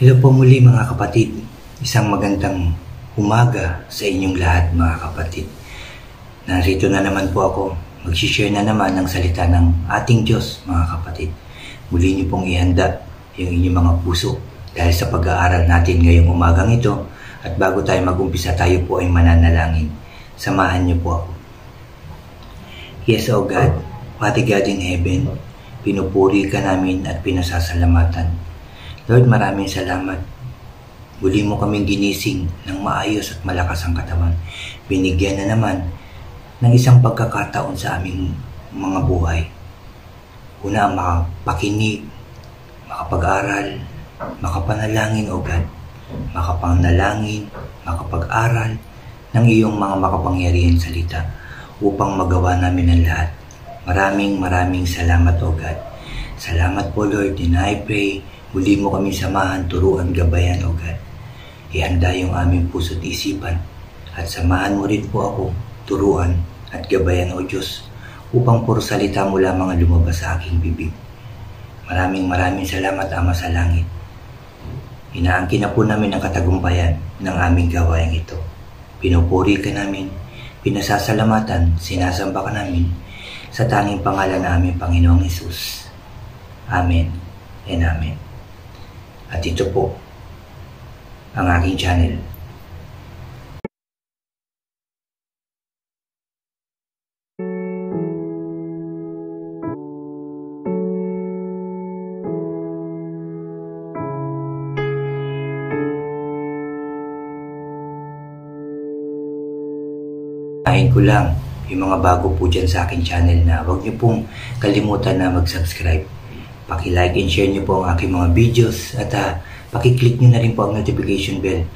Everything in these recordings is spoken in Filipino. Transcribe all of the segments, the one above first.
Hello po muli mga kapatid. Isang magandang umaga sa inyong lahat mga kapatid. Narito na naman po ako. Mag-share na naman ng salita ng ating Diyos mga kapatid. Muli niyo pong ihanda yung inyong mga puso dahil sa pag-aaral natin ngayong umagang ito. At bago tayo mag-umpisa, tayo po ay mananalangin. Samahan niyo po ako. Yes, O God, Mighty God in heaven, pinupuri ka namin at pinasasalamatan. Lord, maraming salamat. Muli mo kaming ginising ng maayos at malakas ang katawan. Binigyan na naman ng isang pagkakataon sa aming mga buhay. Una, ang makapakinig, makapag-aral, makapanalangin, O God. Makapanalangin, makapag-aral ng iyong mga makapangyarihan salita upang magawa namin ang lahat. Maraming salamat, O God. Salamat po, Lord, and I pray muli mo kami samahan, turuan, gabayan, O God. Ihanda yung aming puso't isipan at samahan mo rin po ako, turuan at gabayan, O Diyos, upang puro salita mo lamang ang lumabas sa aking bibig. Maraming salamat, Ama sa langit. Inaangkin na po namin ang katagumpayan ng aming gawain ito. Pinupuri ka namin, pinasasalamatan, sinasamba ka namin sa tanging pangalan ng aming Panginoong Hesus. Amen and Amen. At ito po ang aking channel. Kain ko lang yung mga bago po dyan sa aking channel na huwag niyo pong kalimutan na mag-subscribe. Paki-like and share niyo po ang aking mga videos at paki-click niyo na rin po ang notification bell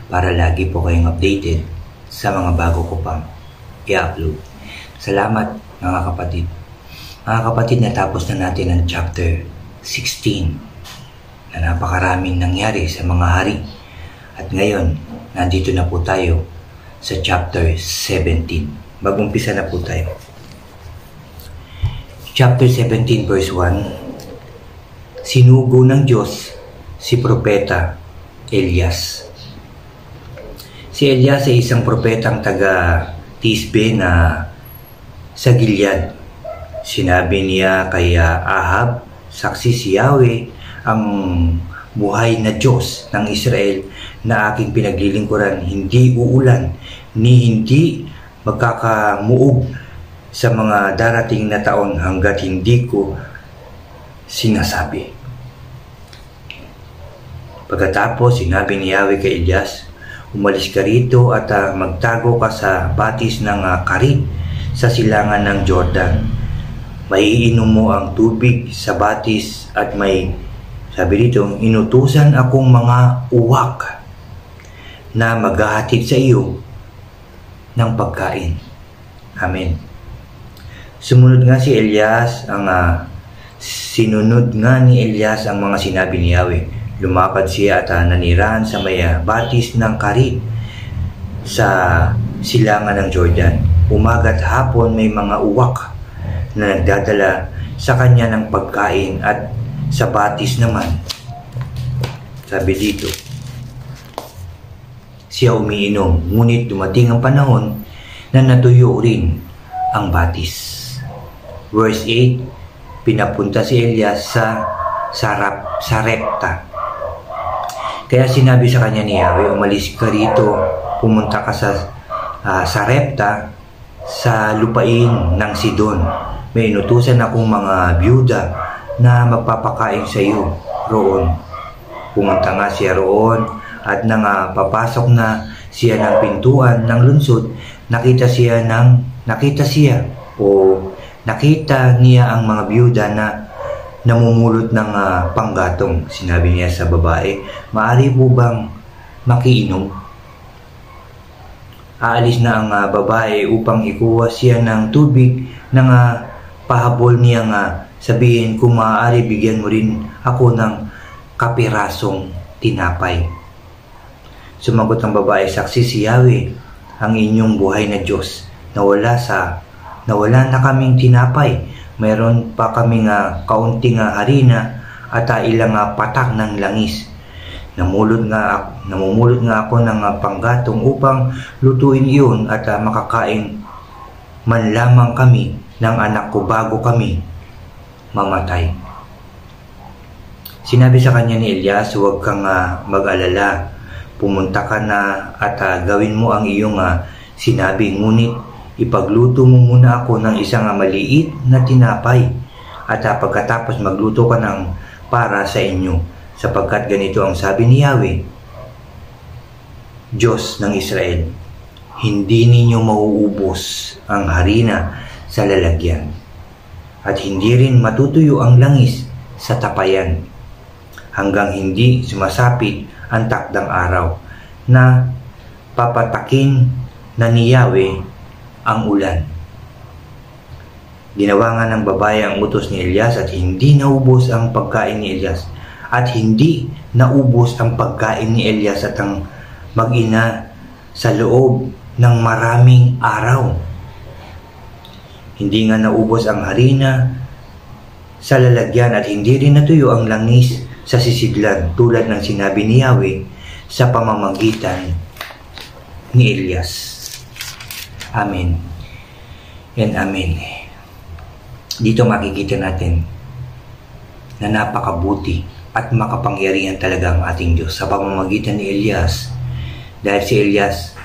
para lagi po kayong updated sa mga bago ko pang i-upload. Salamat mga kapatid. Mga kapatid, natapos na natin ang chapter 16 na napakaraming nangyari sa mga hari. At ngayon, nandito na po tayo sa chapter 17. Mag-umpisa na po tayo. Chapter 17 verse 1. Sinugo ng Diyos si Propeta Elias. Si Elias ay isang propetang taga Tisbe na sa Gilead. Sinabi niya kay Ahab, saksi si Yahweh, ang buhay na Diyos ng Israel na aking pinaglilingkuran, hindi uulan ni hindi magkakamuog sa mga darating na taon hanggat hindi ko sinasabi. Pagkatapos, sinabi ni Yahweh kay Elias, umalis ka rito at magtago ka sa batis ng Karit sa silangan ng Jordan. Maiinom mo ang tubig sa batis at may, sabi dito, inutusan akong mga uwak na maghahatid sa iyo ng pagkain. Amen. Sumunod nga si Elias sinunod nga ni Elias ang mga sinabi ni Yahweh. Lumakad siya at nanirahan sa may batis ng Karit sa silangan ng Jordan. Umaga't hapon may mga uwak na nagdadala sa kanya ng pagkain at sa batis naman, sabi dito, siya umiinom. Ngunit dumating ang panahon na natuyo rin ang batis. Verse 8, pinapunta si Elias sa Sarepta. Kaya sinabi sa kanya ni Yahweh, umalis ka rito, pumunta ka sa Sarepta, sa lupain ng Sidon. May inutusan akong mga byuda na magpapakain sa iyo roon. Pumunta nga siya roon at nang papasok na siya ng pintuan ng lungsod, nakita niya ang mga byuda na namumulot ng panggatong. Sinabi niya sa babae, maaari po bang makiinom? Aalis na ang babae upang ikuha siya ng tubig ng pahabol niyang sabihin, kung maaari bigyan mo rin ako ng kapirasong tinapay. Sumagot ang babae, saksi si Yahweh, ang inyong buhay na Diyos, nawala na kaming tinapay. Mayroon pa kaming kaunting harina at ilang patak ng langis. Namumulot nga ako ng panggatong upang lutuin iyon at makakain man lamang kami ng anak ko bago kami mamatay. Sinabi sa kanya ni Elias, huwag kang mag-alala. Pumunta ka na at gawin mo ang iyong sinabi. Ngunit ipagluto mo muna ako ng isang maliit na tinapay at pagkatapos magluto ka ng para sa inyo, sapagkat ganito ang sabi ni Yahweh, Diyos ng Israel, hindi ninyo mauubos ang harina sa lalagyan at hindi rin matutuyo ang langis sa tapayan hanggang hindi sumasapit ang takdang araw na papatakin na ni Yahweh ang ulan. Ginawa nga ng babae ang utos ni Elias at hindi naubos ang pagkain ni Elias at hindi naubos ang pagkain ni Elias at ang mag-ina sa loob ng maraming araw. Hindi nga naubos ang harina sa lalagyan at hindi rin natuyo ang langis sa sisidlan tulad ng sinabi ni Yahweh sa pamamagitan ni Elias. Amen and amen. Dito makikita natin na napakabuti at makapangyarihan talaga ang ating Diyos sa pamamagitan ni Elias, dahil si Elias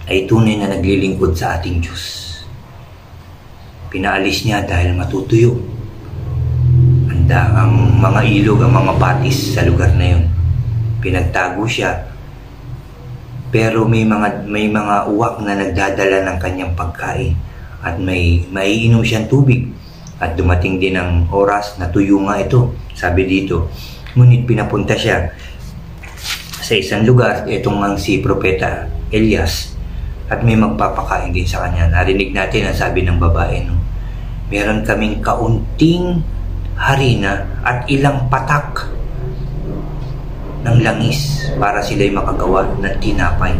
ay tunay na naglilingkod sa ating Diyos. Pinaalis niya dahil matutuyo ang mga ilog, ang mga batis sa lugar na yun. Pinagtago siya, pero may mga uwak na nagdadala ng kanyang pagkain at may maiinom siyang tubig. At dumating din ang oras na tuyo nga ito, sabi dito. Ngunit pinapunta siya sa isang lugar, itong ang si Propeta Elias, at may magpapakain din sa kanya. Narinig natin ang sabi ng babae, no? Meron kaming kaunting harina at ilang patak ng langis para sila'y makagawa ng tinapay.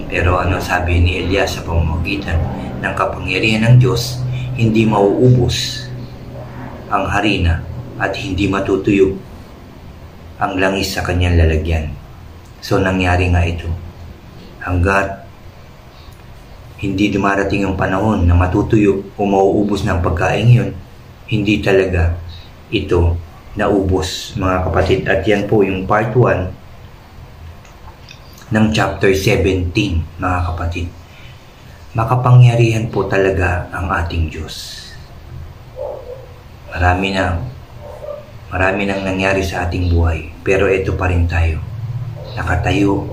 Pero ano sabi ni Elias sa pamamagitan ng kapangyarihan ng Diyos, hindi mauubos ang harina at hindi matutuyo ang langis sa kanyang lalagyan. So nangyari nga ito. Hanggat hindi dumarating yung panahon na matutuyo o mauubos ng pagkain yun, hindi talaga ito naubos, mga kapatid. At yan po yung part 1 ng chapter 17, mga kapatid. Makapangyarihan po talaga ang ating Diyos. Marami nang nangyari sa ating buhay, pero ito pa rin tayo. Nakatayo,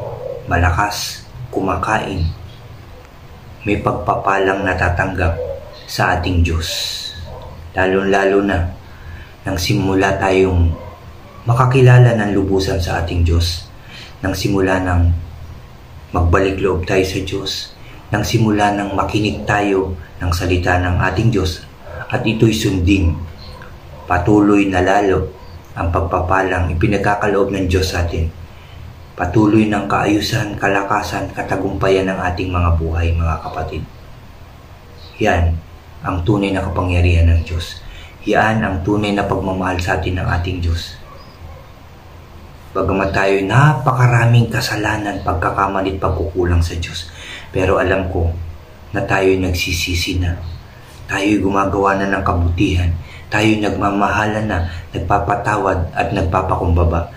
malakas, kumakain, may pagpapalang natatanggap sa ating Diyos. Lalo-lalo na nang simula tayong makakilala ng lubusan sa ating Diyos, nang simula nang magbalik loob tayo sa Diyos, nang simula nang makinig tayo ng salita ng ating Diyos, at ito'y sundin, patuloy na lalo ang pagpapalang ipinagkakaloob ng Diyos sa atin. Patuloy ng kaayusan, kalakasan, katagumpayan ng ating mga buhay, mga kapatid. Yan ang tunay na kapangyarihan ng Diyos. Yan ang tunay na pagmamahal sa atin ng ating Diyos. Bagamat tayo napakaraming kasalanan, pagkakamali at pagkukulang sa Diyos, pero alam ko na tayo'y nagsisisi na. Tayo'y gumagawa na ng kabutihan. Tayo'y nagmamahalan na, nagpapatawad at nagpapakumbaba.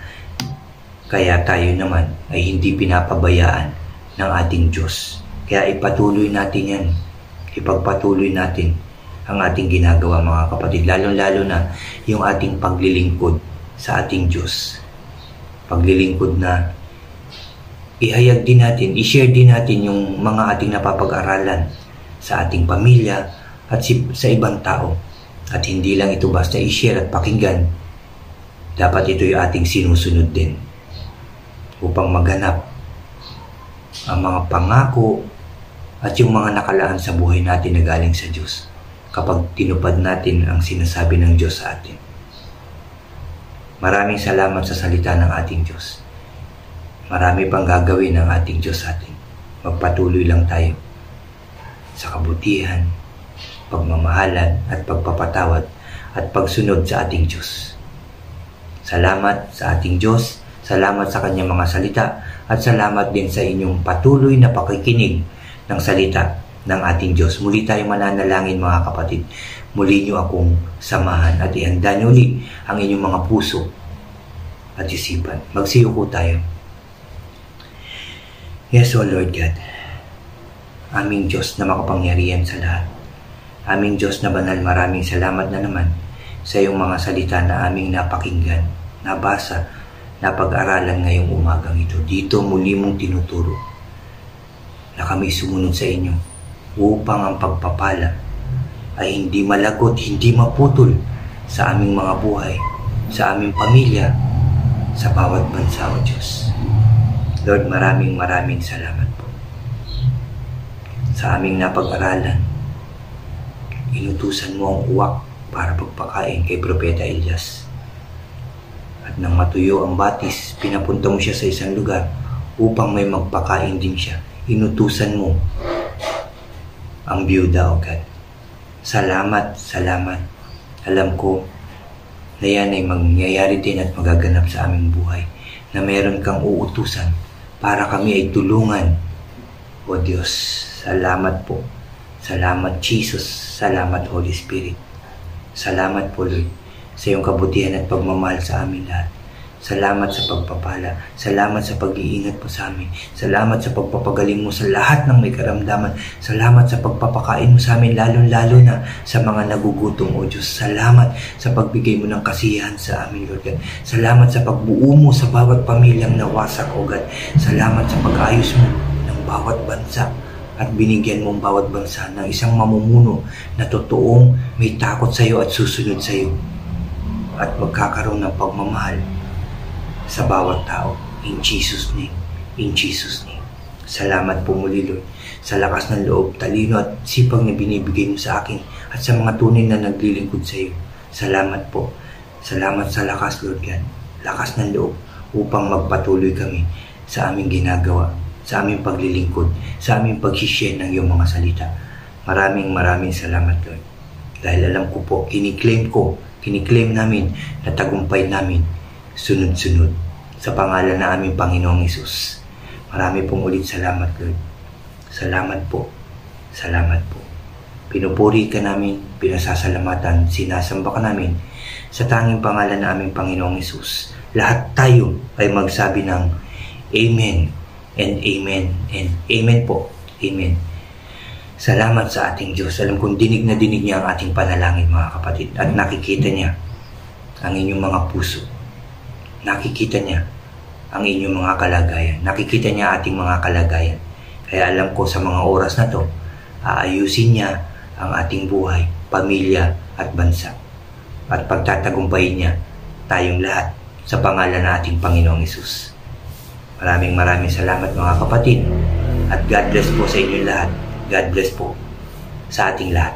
Kaya tayo naman ay hindi pinapabayaan ng ating Diyos. Kaya ipatuloy natin yan. Ipagpatuloy natin ang ating ginagawa, mga kapatid. Lalo-lalo na yung ating paglilingkod sa ating Diyos. Paglilingkod na ihayag din natin, i-share din natin yung mga ating napapag-aralan sa ating pamilya at sa ibang tao. At hindi lang ito basta i-share at pakinggan. Dapat ito yung ating sinusunod din upang maganap ang mga pangako at yung mga nakalaan sa buhay natin na galing sa Diyos kapag tinupad natin ang sinasabi ng Diyos sa atin. Maraming salamat sa salita ng ating Diyos. Marami pang gagawin ng ating Diyos sa atin. Magpatuloy lang tayo sa kabutihan, pagmamahalan at pagpapatawad at pagsunod sa ating Diyos. Salamat sa ating Diyos, salamat sa kanyang mga salita, at salamat din sa inyong patuloy na pakikinig ng salita ng ating Diyos. Muli tayong mananalangin mga kapatid. Muli niyo akong samahan at ihanda niyo uli ang inyong mga puso at isipan. Magsiyuko tayo. Yes, O Lord God, aming Diyos na makapangyarihan sa lahat. Aming Diyos na banal, maraming salamat na naman sa iyong mga salita na aming napakinggan, nabasa, napag-aralan ngayong umagang ito. Dito muli mong tinuturo na kami sumunod sa inyo upang ang pagpapala ay hindi malagot, hindi maputol sa aming mga buhay, sa aming pamilya, sa bawat bansa, O Diyos. Lord, maraming salamat po sa aming napag-aralan. Inutusan mo ang uwak para pagpakain kay Propeta Elias. At nang matuyo ang batis, pinapunta mo siya sa isang lugar upang may magpakain din siya. Inutusan mo ang biyuda, O God. Salamat. Alam ko na yan ay mangyayari din at magaganap sa aming buhay, na meron kang uutusan para kami ay tulungan. O Diyos, salamat po. Salamat Jesus, salamat Holy Spirit. Salamat po Lord sa iyong kabutihan at pagmamahal sa amin lahat. Salamat sa pagpapala. Salamat sa pag-iingat po sa amin. Salamat sa pagpapagaling mo sa lahat ng may karamdaman. Salamat sa pagpapakain mo sa amin, lalo-lalo na sa mga nagugutom, O Diyos. Salamat sa pagbigay mo ng kasiyahan sa amin, Lord God. Salamat sa pagbuo mo sa bawat pamilyang nawasak, O God. Salamat sa pag-ayos mo ng bawat bansa at binigyan mo ang bawat bansa ng isang mamumuno na totoong may takot sa iyo at susunod sa iyo at magkakaroon ng pagmamahal sa bawat tao. In Jesus' name. In Jesus' name. Salamat po muli, Lord, sa lakas ng loob, talino at sipag na binibigay mo sa akin at sa mga tunay na naglilingkod sa iyo. Salamat po. Salamat sa lakas, Lord God. Lakas ng loob upang magpatuloy kami sa aming ginagawa, sa aming paglilingkod, sa aming pag-share ng iyong mga salita. Maraming salamat, Lord. Dahil alam ko po, kiniklaim namin na tagumpay namin sunod-sunod sa pangalan ng aming Panginoong Hesus. Marami pong ulit salamat, Lord. Salamat po. Salamat po. Pinupuri ka namin, pinasasalamatan, sinasamba ka namin sa tanging pangalan ng aming Panginoong Hesus. Lahat tayo ay magsabi ng Amen and Amen and Amen po. Amen. Salamat sa ating Diyos. Alam kong dinig na dinig niya ang ating panalangin, mga kapatid. At nakikita niya ang inyong mga puso. Nakikita niya ang inyong mga kalagayan. Nakikita niya ating mga kalagayan. Kaya alam ko sa mga oras na to, aayusin niya ang ating buhay, pamilya at bansa. At pagtatagumpayin niya tayong lahat sa pangalan ng ating Panginoong Hesus. Maraming salamat mga kapatid. At God bless po sa inyo lahat. God bless po sa ating lahat.